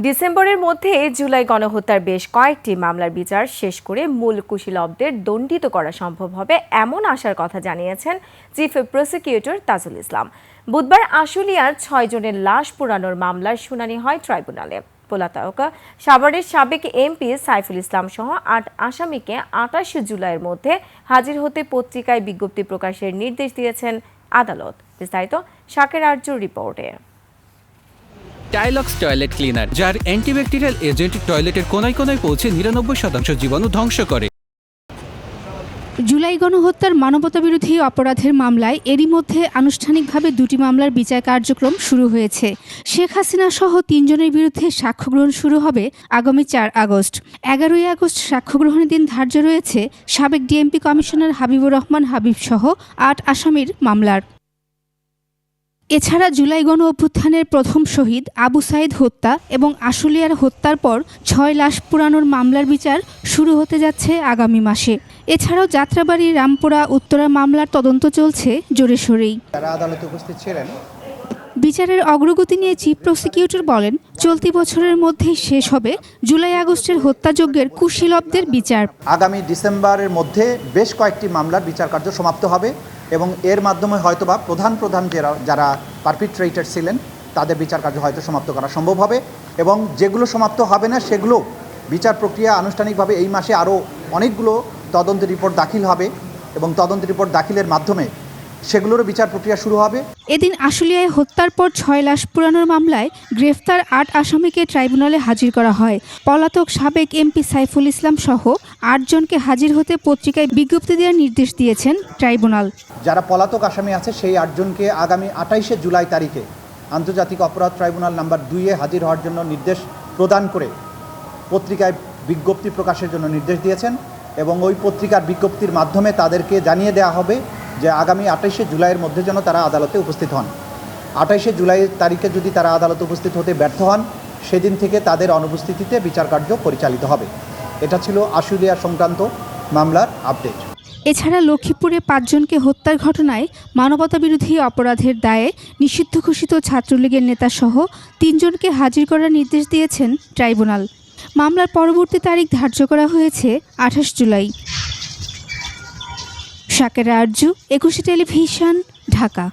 ডিসেম্বরের মধ্যে জুলাই গণহত্যার বেশ কয়েকটি মামলার বিচার শেষ করে মূল কুশীলবদের দণ্ডিত করা সম্ভব হবে এমন আশার কথা জানিয়েছেন চিফ প্রসিকিউটর তাজুল ইসলাম। বুধবার আশুলিয়ার ৬ জনের লাশ পোড়ানোর মামলার শুনানি হয় ট্রাইব্যুনালে। পলাতক সাভারের সাবেক এমপি সাইফুল ইসলাম সহ ৮ আসামিকে ২৮ জুলাইয়ের মধ্যে হাজির হতে পত্রিকায় বিজ্ঞপ্তি প্রকাশের নির্দেশ দিয়েছেন আদালত। বিস্তারিত শাকের আরজুর রিপোর্টে। টাইলক্স টয়লেট ক্লিনার, যার অ্যান্টিব্যাকটেরিয়াল এজেন্ট টয়লেটের কোনায় কোনায় পৌঁছে ৯৯% জীবাণু ধ্বংস করে। জুলাই গণহত্যার মানবতাবিরোধী অপরাধের মামলায় এরই মধ্যে আনুষ্ঠানিকভাবে ২টি মামলার বিচার কার্যক্রম শুরু হয়েছে। শেখ হাসিনা সহ ৩ জনের বিরুদ্ধে সাক্ষ্য গ্রহণ শুরু হবে আগামী ৪ আগস্ট। ১১ই আগস্ট সাক্ষ্য গ্রহণের দিন ধার্য রয়েছে সাবেক ডিএমপি কমিশনার হাবিবুর রহমান হাবিব সহ ৮ আসামির মামলার। এছাড়া জুলাই গণ অভ্যুত্থানের প্রথম শহীদ আবু সাইদ হত্যা এবং আশুলিয়ার হত্যার পর ৬ লাশ পোড়ানোর মামলার বিচার শুরু হতে যাচ্ছে আগামী মাসে। এছাড়াও যাত্রাবাড়ি রামপুরা উত্তরা মামলার তদন্ত চলছে জোরে সোরেই। তারা আদালতে উপস্থিত ছিলেন। বিচারের অগ্রগতি নিয়ে চিফ প্রসিকিউটর বলেন, চলতি বছরের মধ্যেই শেষ হবে জুলাই আগস্টের হত্যাযজ্ঞের কুশীলবদের বিচার। আগামী ডিসেম্বরের মধ্যে বেশ কয়েকটি মামলার বিচার কার্য সমাপ্ত হবে এবং এর মাধ্যমে হয়তোবা প্রধান যারা পারপিট্রেটর ছিলেন তাদের বিচার কার্য হয়তো সমাপ্ত করা সম্ভব হবে এবং যেগুলো সমাপ্ত হবে না সেগুলো বিচার প্রক্রিয়া আনুষ্ঠানিকভাবে এই মাসে আরও অনেকগুলো তদন্ত রিপোর্ট দাখিল হবে এবং তদন্ত রিপোর্ট দাখিলের মাধ্যমে সেগুলোরও বিচার প্রক্রিয়া শুরু হবে। এদিন আশুলিয়ায় হত্যার পর ৬ লাশ পোড়ানোর মামলায় গ্রেফতার ৮ আসামিকে ট্রাইব্যুনালে হাজির করা হয়। পলাতক সাবেক এমপি সাইফুল ইসলাম সহ ৮ জনকে হাজির হতে পত্রিকায় বিজ্ঞপ্তি দেওয়ার নির্দেশ দিয়েছেন ট্রাইব্যুনাল। যারা পলাতক আসামি আছে সেই ৮ জনকে আগামী ২৮ জুলাই তারিখে আন্তর্জাতিক অপরাধ ট্রাইব্যুনাল নাম্বার ২-এ হাজির হওয়ার জন্য নির্দেশ প্রদান করে পত্রিকায় বিজ্ঞপ্তি প্রকাশের জন্য নির্দেশ দিয়েছেন এবং ওই পত্রিকার বিজ্ঞপ্তির মাধ্যমে তাদেরকে জানিয়ে দেওয়া হবে যে আগামী ২৮ জুলাইয়ের মধ্যে যেন তারা আদালতে উপস্থিত হন। ২৮ জুলাই তারিখে যদি তারা আদালতে উপস্থিত হতে ব্যর্থ হন সেদিন থেকে তাদের অনুপস্থিতিতে বিচার কার্য পরিচালিত হবে। এটা ছিল আশুলিয়া সংক্রান্ত মামলার আপডেট। এছাড়া লক্ষ্মীপুরে ৫ জনকে হত্যার ঘটনায় মানবতাবিরোধী অপরাধের দায়ে নিষিদ্ধ ঘোষিত ছাত্রলীগের নেতাসহ ৩ জনকে হাজির করার নির্দেশ দিয়েছেন ট্রাইব্যুনাল। মামলার পরবর্তী তারিখ ধার্য করা হয়েছে ২৮ জুলাই। শাকের আরজু, ২১ টেলিভিশন, ঢাকা।